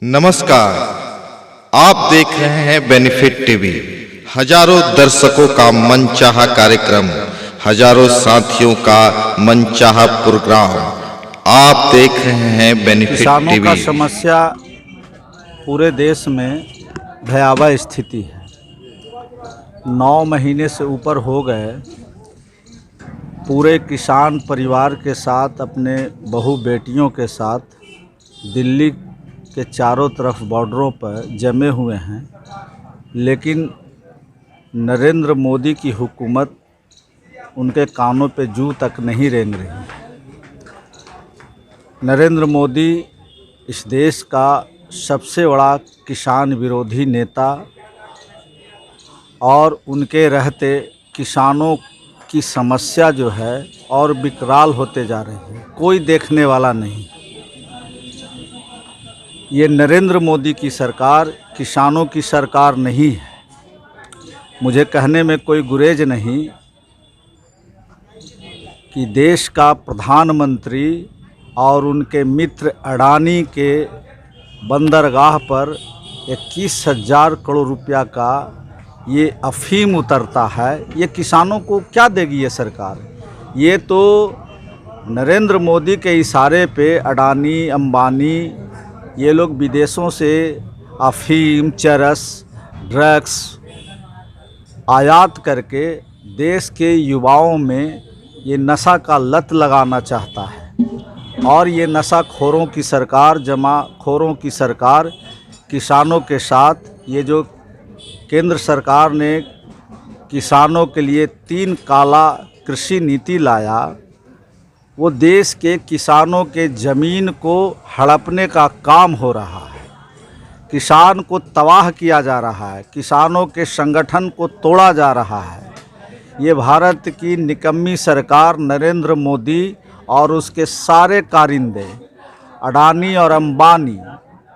नमस्कार, आप देख रहे हैं बेनिफिट टीवी। हजारों दर्शकों का मनचाहा कार्यक्रम, हजारों साथियों का मनचाहा प्रोग्राम आप देख रहे हैं बेनिफिट किसानों टीवी। का समस्या पूरे देश में भयावह स्थिति है। 9 महीने से ऊपर हो गए, पूरे किसान परिवार के साथ, अपने बहू बेटियों के साथ दिल्ली के चारों तरफ बॉर्डरों पर जमे हुए हैं, लेकिन नरेंद्र मोदी की हुकूमत उनके कानों पे जूं तक नहीं रेंग रही है। नरेंद्र मोदी इस देश का सबसे बड़ा किसान विरोधी नेता, और उनके रहते किसानों की समस्या जो है और विकराल होते जा रही है। कोई देखने वाला नहीं। ये नरेंद्र मोदी की सरकार किसानों की सरकार नहीं है। मुझे कहने में कोई गुरेज नहीं कि देश का प्रधानमंत्री और उनके मित्र अडानी के बंदरगाह पर 21,000 करोड़ रुपया का ये अफीम उतरता है। ये किसानों को क्या देगी ये सरकार? ये तो नरेंद्र मोदी के इशारे पे अडानी, अंबानी, ये लोग विदेशों से अफीम, चरस, ड्रग्स आयात करके देश के युवाओं में ये नशा का लत लगाना चाहता है। और ये नशाखोरों की सरकार, जमाखोरों की सरकार किसानों के साथ, ये जो केंद्र सरकार ने किसानों के लिए 3 काला कृषि नीति लाया, वो देश के किसानों के ज़मीन को हड़पने का काम हो रहा है। किसान को तबाह किया जा रहा है, किसानों के संगठन को तोड़ा जा रहा है। ये भारत की निकम्मी सरकार नरेंद्र मोदी और उसके सारे कारिंदे अडानी और अंबानी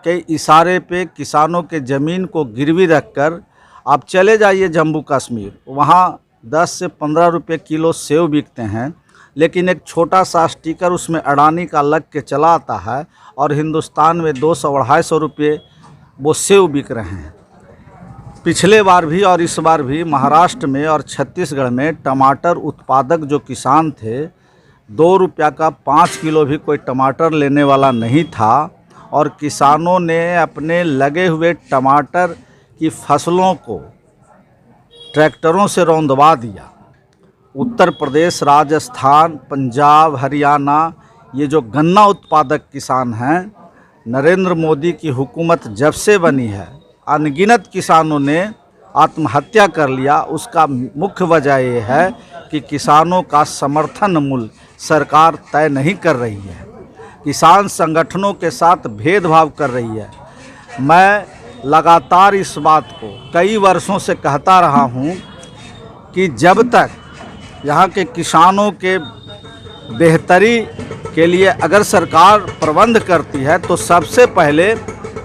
के इशारे पे किसानों के ज़मीन को गिरवी रखकर, आप चले जाइए जम्मू कश्मीर, वहाँ 10 से 15 रुपये किलो सेव बिकते हैं, लेकिन एक छोटा सा स्टिकर उसमें अडानी का लग के चला आता है, और हिंदुस्तान में 200-250 रुपये वो सेव बिक रहे हैं। पिछले बार भी और इस बार भी महाराष्ट्र में और छत्तीसगढ़ में टमाटर उत्पादक जो किसान थे, 2 रुपया का 5 किलो भी कोई टमाटर लेने वाला नहीं था, और किसानों ने अपने लगे हुए टमाटर की फसलों को ट्रैक्टरों से रौंदवा दिया। उत्तर प्रदेश, राजस्थान, पंजाब, हरियाणा, ये जो गन्ना उत्पादक किसान हैं, नरेंद्र मोदी की हुकूमत जब से बनी है, अनगिनत किसानों ने आत्महत्या कर लिया। उसका मुख्य वजह ये है कि किसानों का समर्थन मूल्य सरकार तय नहीं कर रही है, किसान संगठनों के साथ भेदभाव कर रही है। मैं लगातार इस बात को कई वर्षों से कहता रहा हूँ कि जब तक यहाँ के किसानों के बेहतरी के लिए अगर सरकार प्रबंध करती है, तो सबसे पहले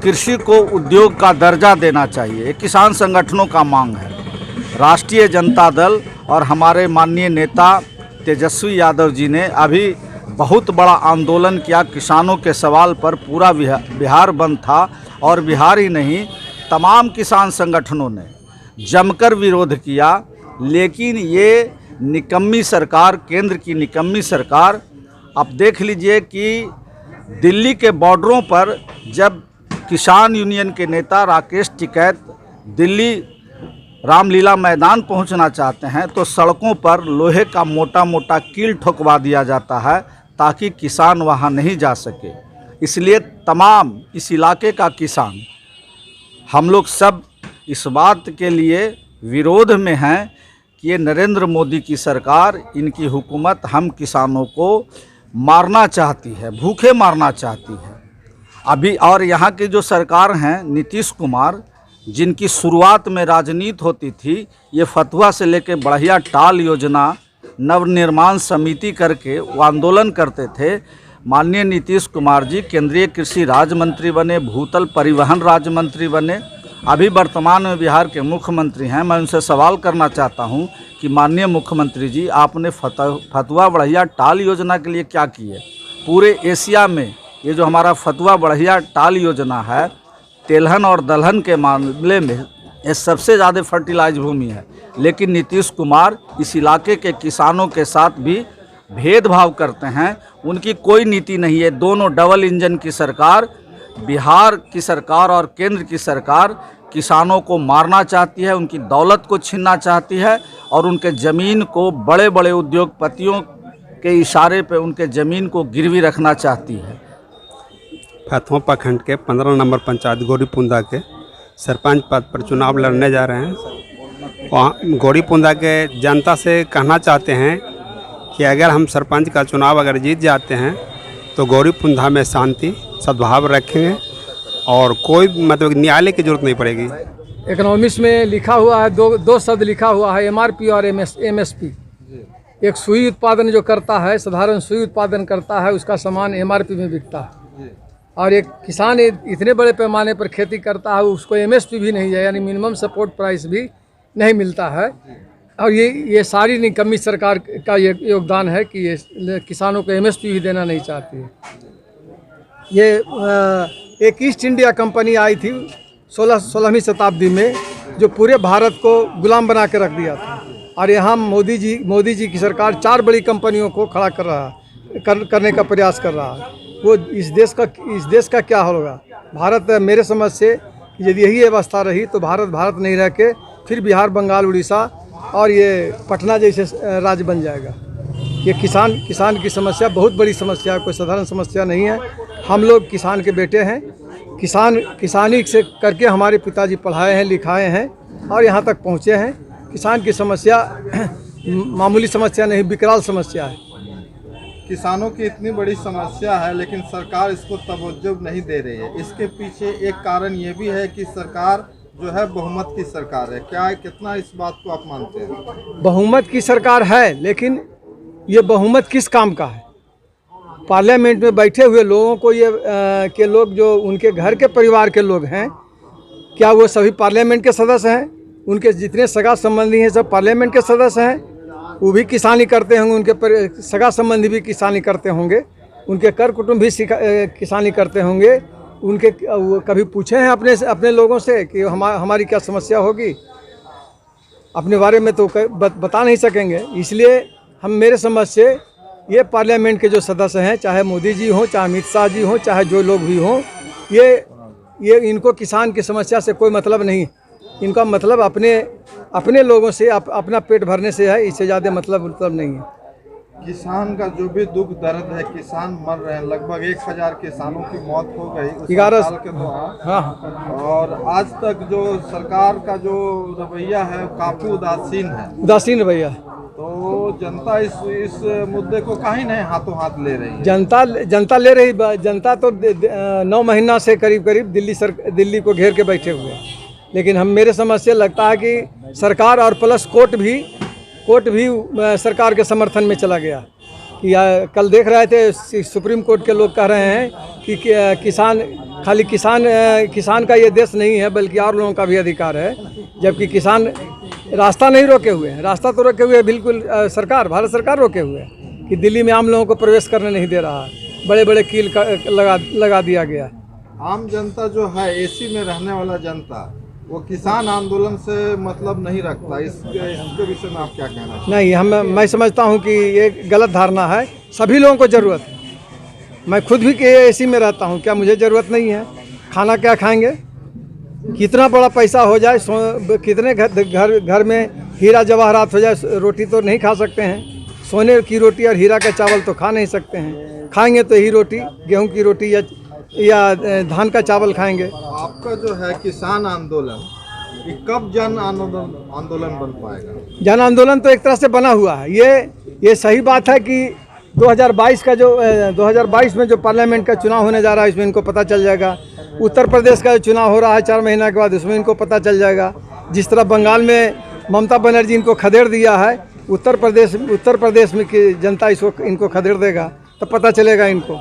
कृषि को उद्योग का दर्जा देना चाहिए। ये किसान संगठनों का मांग है। राष्ट्रीय जनता दल और हमारे माननीय नेता तेजस्वी यादव जी ने अभी बहुत बड़ा आंदोलन किया किसानों के सवाल पर। पूरा बिहार बंद था, और बिहार ही नहीं, तमाम किसान संगठनों ने जमकर विरोध किया। लेकिन ये निकम्मी सरकार, केंद्र की निकम्मी सरकार, आप देख लीजिए कि दिल्ली के बॉर्डरों पर जब किसान यूनियन के नेता राकेश टिकैत दिल्ली रामलीला मैदान पहुंचना चाहते हैं, तो सड़कों पर लोहे का मोटा मोटा कील ठोकवा दिया जाता है ताकि किसान वहां नहीं जा सके। इसलिए तमाम इस इलाके का किसान, हम लोग सब इस बात के लिए विरोध में हैं कि ये नरेंद्र मोदी की सरकार, इनकी हुकूमत हम किसानों को मारना चाहती है, भूखे मारना चाहती है। अभी और यहाँ की जो सरकार हैं नीतीश कुमार, जिनकी शुरुआत में राजनीति होती थी, ये फतुहा से लेके बढ़िया टाल योजना, नवनिर्माण समिति करके वो आंदोलन करते थे। माननीय नीतीश कुमार जी केंद्रीय कृषि राज्य मंत्री बने, भूतल परिवहन राज्य मंत्री बने, अभी वर्तमान में बिहार के मुख्यमंत्री हैं। मैं उनसे सवाल करना चाहता हूं कि माननीय मुख्यमंत्री जी, आपने फतुहा बढ़िया टाल योजना के लिए क्या किए? पूरे एशिया में ये जो हमारा फतुहा बढ़िया टाल योजना है, तेलहन और दलहन के मामले में ये सबसे ज़्यादा फर्टिलाइज भूमि है, लेकिन नीतीश कुमार इस इलाके के किसानों के साथ भी भेदभाव करते हैं। उनकी कोई नीति नहीं है। दोनों डबल इंजन की सरकार, बिहार की सरकार और केंद्र की सरकार किसानों को मारना चाहती है, उनकी दौलत को छीनना चाहती है और उनके ज़मीन को बड़े बड़े उद्योगपतियों के इशारे पे उनके ज़मीन को गिरवी रखना चाहती है। फतवा प्रखंड के 15 नंबर पंचायत गौरीपुंदा के सरपंच पद पर चुनाव लड़ने जा रहे हैं। वहाँ गौरीपुंदा के जनता से कहना चाहते हैं कि अगर हम सरपंच का चुनाव अगर जीत जाते हैं तो गौरीपुंदा में शांति सद्भाव रखेंगे और कोई मतलब न्यायालय की जरूरत नहीं पड़ेगी। इकोनॉमिक्स में लिखा हुआ है, दो शब्द लिखा हुआ है, एमआरपी और एमएसपी। एक सुई उत्पादन जो करता है, साधारण सुई उत्पादन करता है, उसका सामान एमआरपी में बिकता है, और एक किसान इतने बड़े पैमाने पर खेती करता है, उसको एमएसपी भी नहीं है, यानी मिनिमम सपोर्ट प्राइस भी नहीं मिलता है। और ये सारी निकम्मी सरकार का ये योगदान है कि ये किसानों को एमएसपी भी देना नहीं चाहती है। ये एक ईस्ट इंडिया कंपनी आई थी 16वीं शताब्दी में, जो पूरे भारत को गुलाम बना के रख दिया था, और यहाँ मोदी जी की सरकार 4 बड़ी कंपनियों को खड़ा करने का प्रयास कर रहा है। वो इस देश का क्या होगा? भारत, मेरे समझ से यदि यही अवस्था रही तो भारत नहीं रह के फिर बिहार, बंगाल, उड़ीसा और ये पटना जैसे राज्य बन जाएगा। ये किसान की समस्या बहुत बड़ी समस्या है, कोई साधारण समस्या नहीं है। हम लोग किसान के बेटे हैं, किसानी से करके हमारे पिताजी पढ़ाए हैं, लिखाए हैं और यहाँ तक पहुँचे हैं। किसान की समस्या मामूली समस्या नहीं, विकराल समस्या है। किसानों की इतनी बड़ी समस्या है लेकिन सरकार इसको तवज्जो नहीं दे रही है। इसके पीछे एक कारण ये भी है कि सरकार जो है बहुमत की सरकार है। क्या कितना इस बात को आप मानते हैं? बहुमत की सरकार है, लेकिन ये बहुमत किस काम का है? पार्लियामेंट में बैठे हुए लोगों को के लोग जो उनके घर के परिवार के लोग हैं, क्या वो सभी पार्लियामेंट के सदस्य हैं? उनके जितने सगा संबंधी हैं सब पार्लियामेंट के सदस्य हैं, वो भी किसानी करते होंगे, उनके सगा संबंधी भी किसानी करते होंगे, उनके कर कुटुंब भी किसानी करते होंगे। उनके वो कभी पूछे हैं अपने लोगों से कि हमारी क्या समस्या होगी? अपने बारे में तो बता नहीं सकेंगे। इसलिए मेरे समझ से ये पार्लियामेंट के जो सदस्य हैं, चाहे मोदी जी हों, चाहे अमित शाह जी हों, चाहे जो लोग भी हों, ये इनको किसान की समस्या से कोई मतलब नहीं। इनका मतलब अपने लोगों से अपना पेट भरने से है, इससे ज़्यादा मतलब नहीं है। किसान का जो भी दुख दर्द है, किसान मर रहे हैं, लगभग 1000 किसानों की मौत हो गई 11 साल के दौरान। हाँ, और आज तक जो सरकार का जो रवैया है काफी उदासीन रवैया। तो जनता इस मुद्दे को कहीं नहीं हाथों हाथ ले रही है। जनता ले रही। जनता तो 9 महीना से करीब दिल्ली को घेर के बैठे हुए हैं। लेकिन मेरे समझ से लगता है कि सरकार और प्लस कोर्ट भी सरकार के समर्थन में चला गया। कि कल देख रहे थे सुप्रीम कोर्ट के लोग कह रहे हैं कि किसान का ये देश नहीं है, बल्कि और लोगों का भी अधिकार है। जबकि किसान रास्ता नहीं रोके हुए हैं, रास्ता तो रोके हुए बिल्कुल भारत सरकार रोके हुए है कि दिल्ली में आम लोगों को प्रवेश करने नहीं दे रहा है। बड़े कील लगा दिया गया। आम जनता जो है, एसी में रहने वाला जनता, वो किसान आंदोलन से मतलब नहीं रखता। इसके विषय में आप क्या कहना चाहिए? नहीं, मैं समझता हूँ कि ये गलत धारणा है। सभी लोगों को ज़रूरत है। मैं खुद भी एसी में रहता हूँ, क्या मुझे ज़रूरत नहीं है? खाना क्या खाएंगे? कितना बड़ा पैसा हो जाए, कितने घर में हीरा जवाहरात हो जाए, रोटी तो नहीं खा सकते हैं। सोने की रोटी और हीरा का चावल तो खा नहीं सकते हैं। खाएंगे तो ही रोटी, गेहूँ की रोटी या धान का चावल खाएंगे। आपका जो है किसान आंदोलन, ये कब जन आंदोलन बन पाएगा? जन आंदोलन तो एक तरह से बना हुआ है। ये सही बात है कि 2022 में जो पार्लियामेंट का चुनाव होने जा रहा है, इसमें इनको पता चल जाएगा। उत्तर प्रदेश का जो चुनाव हो रहा है 4 महीना के बाद, उसमें इनको पता चल जाएगा। जिस तरह बंगाल में ममता बनर्जी इनको खदेड़ दिया है, उत्तर प्रदेश में की जनता इनको खदेड़ देगा, तो पता चलेगा इनको।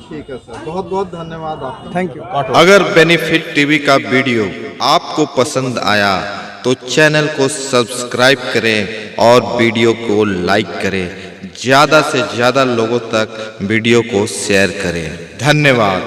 ठीक है सर, बहुत बहुत धन्यवाद आपका। Thank you. अगर बेनिफिट टीवी का वीडियो आपको पसंद आया तो चैनल को सब्सक्राइब करें और वीडियो को लाइक करें। ज़्यादा से ज़्यादा लोगों तक वीडियो को शेयर करें। धन्यवाद।